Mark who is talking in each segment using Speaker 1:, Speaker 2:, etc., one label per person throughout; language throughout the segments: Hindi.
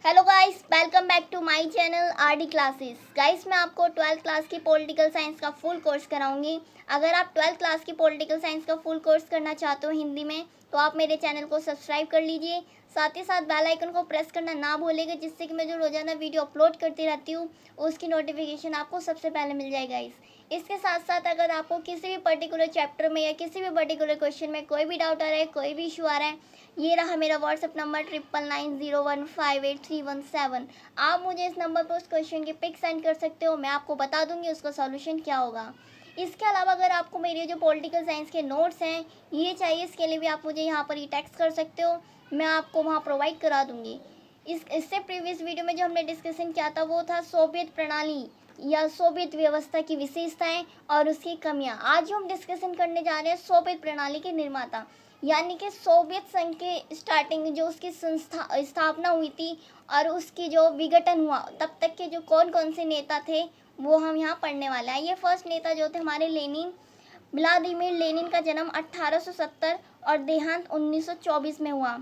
Speaker 1: Hello guys, welcome back to my channel R D classes. Guys, मैं आपको 12th क्लास की पॉलिटिकल साइंस का फुल कोर्स कराऊंगी। अगर आप 12th क्लास की पॉलिटिकल साइंस का फुल कोर्स करना चाहते हो हिंदी में, तो आप मेरे चैनल को सब्सक्राइब कर लीजिए। साथ ही साथ बेल आइकन को प्रेस करना ना भूलिएगा, जिससे कि मैं जो रोजाना वीडियो अपलोड करती रहती हूँ उसकी नोटिफिकेशन आपको सबसे पहले मिल जाए गाइस। इसके साथ साथ अगर आपको किसी भी पर्टिकुलर चैप्टर में या किसी भी पर्टिकुलर क्वेश्चन में कोई भी डाउट आ रहा है, कोई भी इशू आ रहा है, ये रहा मेरा व्हाट्सएप नंबर 9990158317। आप मुझे इस नंबर पर उस क्वेश्चन की पिक सेंड कर सकते हो, मैं आपको बता दूंगी उसका सॉल्यूशन क्या होगा। इसके अलावा अगर आपको मेरे जो पॉलिटिकल साइंस के नोट्स हैं ये चाहिए, इसके लिए भी आप मुझे यहाँ पर ही टेक्स्ट कर सकते हो, मैं आपको वहाँ प्रोवाइड करा दूंगी। इससे प्रीवियस वीडियो में जो हमने डिस्कशन किया था वो था सोवियत प्रणाली या सोवियत व्यवस्था की विशेषताएं और उसकी कमियां। आज हम डिस्कशन करने जा रहे हैं सोवियत प्रणाली के निर्माता, यानी कि सोवियत संघ के स्टार्टिंग जो उसकी स्थापना हुई थी और उसकी जो विघटन हुआ तब तक के जो कौन कौन से नेता थे वो हम यहाँ पढ़ने वाले हैं। ये फर्स्ट नेता जो थे हमारे लेनिन, व्लादिमीर लेनिन का जन्म 1870 और देहांत 1924 में हुआ।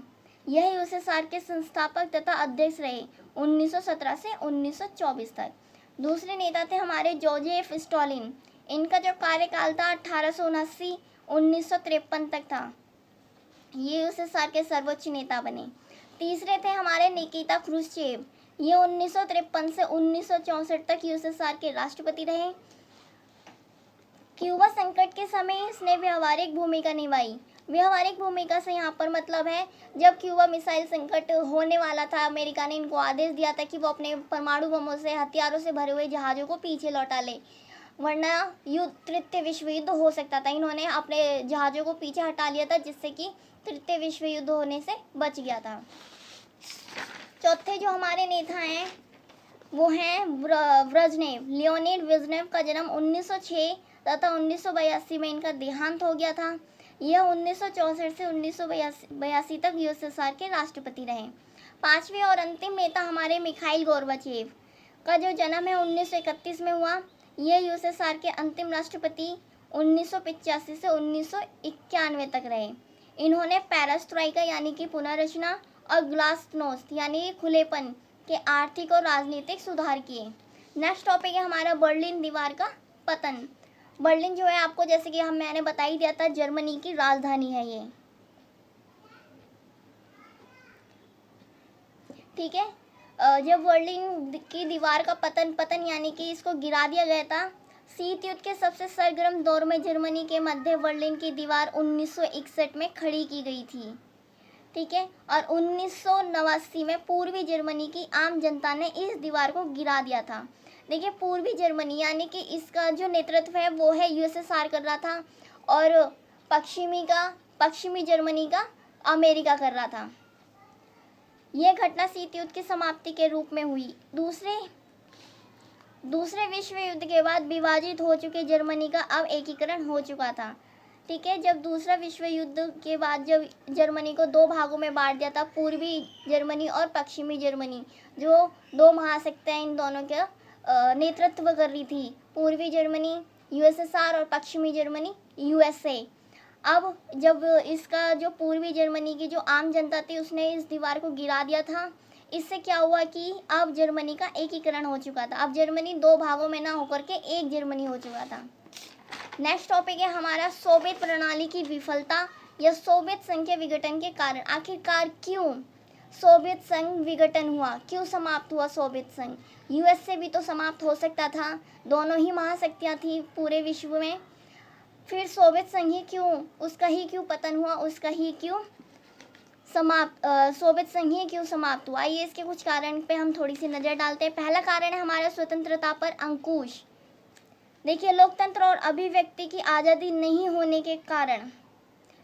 Speaker 1: यह यूएसएसआर के संस्थापक तथा अध्यक्ष रहे 1917 से 1924 तक। दूसरे नेता थे हमारे जोजेफ स्टॉलिन। इनका जो कार्यकाल था 1879-1953 तक था। ये यूएसएसआर के सर्वोच्च नेता बने। तीसरे थे हमारे निकिता क्रुश्चेव। ये 1953 से 1964 तक यूएसएसआर के राष्ट्रपति रहे। क्यूबा संकट के समय इसने व्यवहारिक भूमिका निभाई। व्यवहारिक भूमिका से यहाँ पर मतलब है जब क्यूबा मिसाइल संकट होने वाला था, अमेरिका ने इनको आदेश दिया था कि वो अपने परमाणु बमों से, हथियारों से भरे हुए जहाज़ों को पीछे लौटा ले, वरना तृतीय विश्व युद्ध हो सकता था। इन्होंने अपने जहाज़ों को पीछे हटा लिया था, जिससे कि तृतीय विश्व युद्ध होने से बच गया था। चौथे जो हमारे नेता हैं वो हैं ब्रेजनेव। लियोनिड ब्रेजनेव का जन्म 1906 तथा 1982 में इनका देहांत हो गया था। यह 1964 से 1982 तक यूएसएसआर के राष्ट्रपति रहे। पांचवें और अंतिम नेता हमारे मिखाइल गोर्बाचेव का जो जन्म है 1931 में हुआ। यह यूएसएसआर के अंतिम राष्ट्रपति 1985 से 1991 तक रहे। इन्होंने पेरेस्ट्रोइका यानी कि पुनर्रचना और ग्लासनोस्ट यानी कि खुलेपन के आर्थिक और राजनीतिक सुधार किए। नेक्स्ट टॉपिक है हमारा बर्लिन दीवार का पतन। बर्लिन जो है आपको, जैसे कि मैंने बता ही दिया था, जर्मनी की राजधानी है ये, ठीक है। जब बर्लिन की दीवार का पतन यानी कि इसको गिरा दिया गया था। शीत युद्ध के सबसे सरगर्म दौर में जर्मनी के मध्य बर्लिन की दीवार 1961 में खड़ी की गई थी, ठीक है। और 1989 में पूर्वी जर्मनी की आम जनता ने इस दीवार को गिरा दिया था। देखिए, पूर्वी जर्मनी यानी कि इसका जो नेतृत्व है वो है यूएसएसआर कर रहा था और पश्चिमी जर्मनी का अमेरिका कर रहा था। यह घटना शीत युद्ध की समाप्ति के रूप में हुई। दूसरे विश्व युद्ध के बाद विभाजित हो चुके जर्मनी का अब एकीकरण हो चुका था, ठीक है। जब दूसरा विश्व युद्ध के बाद जब जर्मनी को दो भागों में बांट दिया था, पूर्वी जर्मनी और पश्चिमी जर्मनी, जो दो महाशक्तियां इन दोनों का नेतृत्व कर रही थी, पूर्वी जर्मनी यूएसएसआर और पश्चिमी जर्मनी यूएसए। अब जब इसका जो पूर्वी जर्मनी की जो आम जनता थी उसने इस दीवार को गिरा दिया था, इससे क्या हुआ कि अब जर्मनी का एकीकरण हो चुका था। अब जर्मनी दो भागों में ना होकर के एक जर्मनी हो चुका था। नेक्स्ट टॉपिक है हमारा सोवियत प्रणाली की विफलता या सोवियत संघ के विघटन के कारण। आखिरकार क्यों सोवियत संघ विघटन हुआ, क्यों समाप्त हुआ सोवियत संघ? यूएस से भी तो समाप्त हो सकता था, दोनों ही महाशक्तियां थी पूरे विश्व में। फिर सोवियत संघ ही क्यों, उसका ही क्यों पतन हुआ, उसका ही क्यों सोवियत संघ ही क्यों समाप्त हुआ? आइए इसके कुछ कारण पे हम थोड़ी सी नज़र डालते हैं। पहला कारण है हमारा स्वतंत्रता पर अंकुश। देखिए, लोकतंत्र और अभिव्यक्ति की आज़ादी नहीं होने के कारण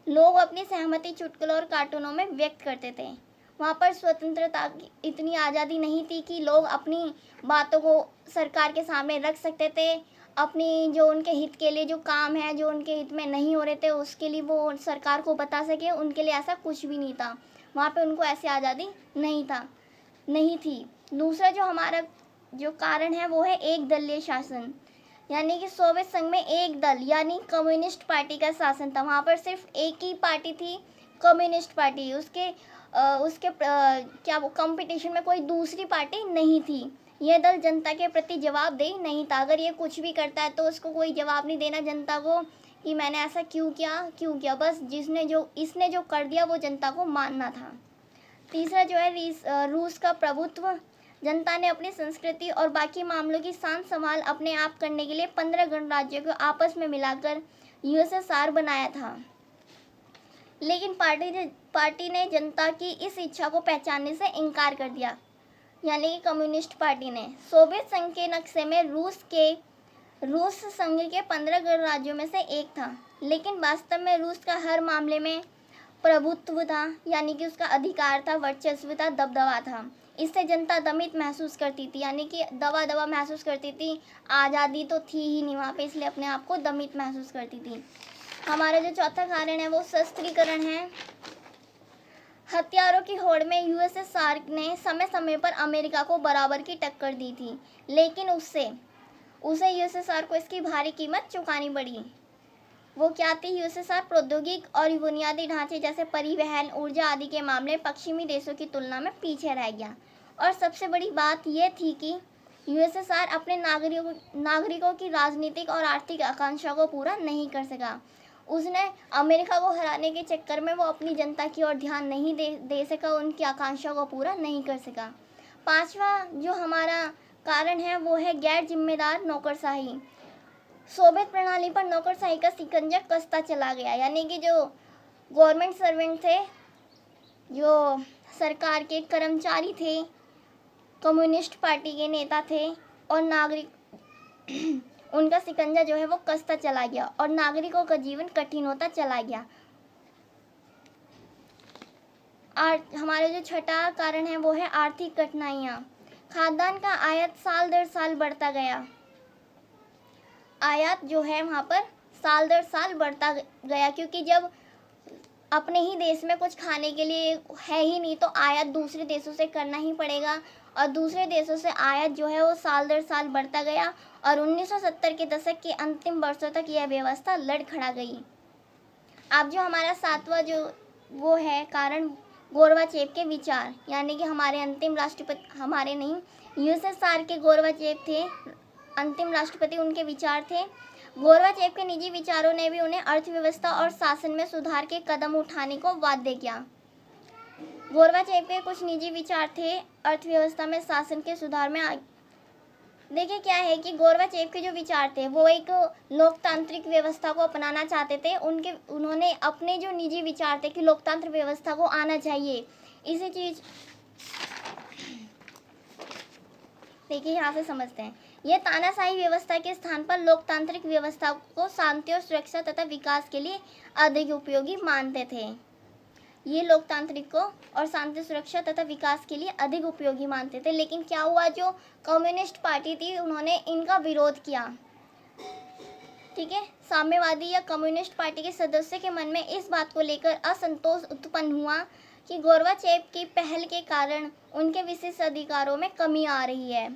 Speaker 1: लोग अपनी सहमति चुटकुलों और कार्टूनों में व्यक्त करते थे। वहाँ पर स्वतंत्रता की इतनी आज़ादी नहीं थी कि लोग अपनी बातों को सरकार के सामने रख सकते थे। अपनी जो उनके हित के लिए जो काम है, जो उनके हित में नहीं हो रहे थे, उसके लिए वो सरकार को बता सके, उनके लिए ऐसा कुछ भी नहीं था। वहाँ पे उनको ऐसी आज़ादी नहीं थी। दूसरा जो हमारा जो कारण है वो है एक दलीय शासन, यानी कि सोवियत संघ में एक दल यानी कम्युनिस्ट पार्टी का शासन था। वहाँ पर सिर्फ एक ही पार्टी थी, कम्युनिस्ट पार्टी। उसके उसके क्या वो कंपटीशन में कोई दूसरी पार्टी नहीं थी। यह दल जनता के प्रति जवाबदेही नहीं था। अगर ये कुछ भी करता है तो उसको कोई जवाब नहीं देना जनता को कि मैंने ऐसा क्यों किया, बस इसने जो कर दिया वो जनता को मानना था। तीसरा जो है रूस का प्रभुत्व। जनता ने अपनी संस्कृति और बाकी मामलों की सांस संभाल अपने आप करने के लिए 15 गणराज्यों को आपस में मिलाकर यूएसएसआर बनाया था। लेकिन पार्टी ने जनता की इस इच्छा को पहचानने से इनकार कर दिया, यानी कि कम्युनिस्ट पार्टी ने। सोवियत संघ के नक्शे में रूस संघ के 15 गणराज्यों में से एक था, लेकिन वास्तव में रूस का हर मामले में प्रभुत्व था, यानी कि उसका अधिकार था, वर्चस्व था, दबदबा था। इससे जनता दमित महसूस करती थी, यानी कि दबा महसूस करती थी। आज़ादी तो थी ही नहीं वहाँ पे, इसलिए अपने आप को दमित महसूस करती थी। हमारा जो चौथा कारण है वो शस्त्रीकरण है। हथियारों की होड़ में यूएसएसआर ने समय समय पर अमेरिका को बराबर की टक्कर दी थी, लेकिन उसे यूएसएसआर को इसकी भारी कीमत चुकानी पड़ी। वो क्या थी? यूएसएसआर प्रौद्योगिक और बुनियादी ढांचे जैसे परिवहन, ऊर्जा आदि के मामले में पश्चिमी देशों की तुलना में पीछे रह गया। और सबसे बड़ी बात यह थी कि यूएसएसआर अपने नागरिकों की राजनीतिक और आर्थिक आकांक्षा को पूरा नहीं कर सका। उसने अमेरिका को हराने के चक्कर में वो अपनी जनता की ओर ध्यान नहीं दे सका, उनकी आकांक्षा को पूरा नहीं कर सका। पांचवा जो हमारा कारण है वो है गैर जिम्मेदार नौकरशाही। सोवियत प्रणाली पर नौकरशाही का शिकंजा कसता चला गया, यानी कि जो गवर्नमेंट सर्वेंट थे, जो सरकार के कर्मचारी थे, कम्युनिस्ट पार्टी के नेता थे और नागरिक उनका शिकंजा जो है वो कसता चला गया और नागरिकों का जीवन कठिन होता चला गया। हमारा जो छठा कारण है वो है आर्थिक कठिनाइयाँ। खाद्यान्न का आयात साल दर साल बढ़ता गया। आयात जो है वहाँ पर साल दर साल बढ़ता गया, क्योंकि जब अपने ही देश में कुछ खाने के लिए है ही नहीं तो आयात दूसरे देशों से करना ही पड़ेगा, और दूसरे देशों से आयात जो है वो साल दर साल बढ़ता गया और 1970 के दशक के अंतिम वर्षों तक यह व्यवस्था लड़खड़ा गई। अब जो हमारा सातवां जो वो है कारण गोरबाचेव के विचार, यानी कि हमारे अंतिम राष्ट्रपति, हमारे नहीं, यूएसएसआर के गोरबाचेव थे अंतिम राष्ट्रपति, उनके विचार थे। गोरबाचेव के निजी विचारों ने भी उन्हें अर्थव्यवस्था और शासन में सुधार के कदम उठाने को बाध्य किया। गोरबाचेव के कुछ निजी विचार थे अर्थव्यवस्था में शासन के सुधार में। देखिए क्या है कि गोरबाचेव के जो विचार थे वो एक लोकतांत्रिक व्यवस्था को अपनाना चाहते थे। उन्होंने अपने जो निजी विचार थे कि लोकतंत्र व्यवस्था को आना चाहिए, इसी चीज देखिए यहाँ से समझते हैं। यह तानाशाही व्यवस्था के स्थान पर लोकतांत्रिक व्यवस्था को शांति और सुरक्षा तथा विकास के लिए अधिक उपयोगी मानते थे। ये लोकतांत्रिक को और शांति, सुरक्षा तथा विकास के लिए अधिक उपयोगी मानते थे। लेकिन क्या हुआ, जो कम्युनिस्ट पार्टी थी उन्होंने इनका विरोध किया। ठीक है, साम्यवादी या कम्युनिस्ट पार्टी के सदस्य के मन में इस बात को लेकर असंतोष उत्पन्न हुआ कि गोरबाचेव की पहल के कारण उनके विशेष अधिकारों में कमी आ रही है।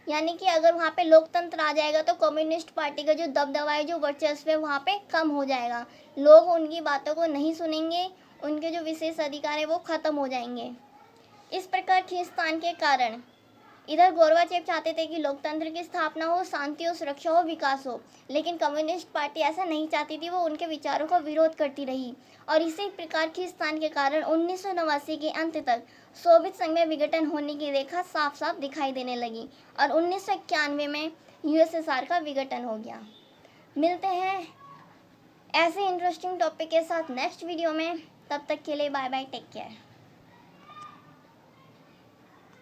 Speaker 1: यानी कि अगर वहाँ पे लोकतंत्र आ जाएगा तो कम्युनिस्ट पार्टी का जो दबदबा है, जो वर्चस्व है, वहाँ पे कम हो जाएगा। लोग उनकी बातों को नहीं सुनेंगे, उनके जो विशेष अधिकार है वो खत्म हो जाएंगे। इस प्रकार खींचतान के कारण इधर गोरबाचेव चाहते थे कि लोकतंत्र की स्थापना हो, शांति हो, सुरक्षा हो, विकास हो, लेकिन कम्युनिस्ट पार्टी ऐसा नहीं चाहती थी, वो उनके विचारों का विरोध करती रही। और इसी प्रकार खींचतान के कारण 1989 के अंत तक सोवियत संघ में विघटन होने की रेखा साफ साफ दिखाई देने लगी और 1991 में यूएसएसआर का विघटन हो गया। मिलते हैं ऐसे इंटरेस्टिंग टॉपिक के साथ नेक्स्ट वीडियो में। तब तक के लिए बाय बाय, टेक केयर।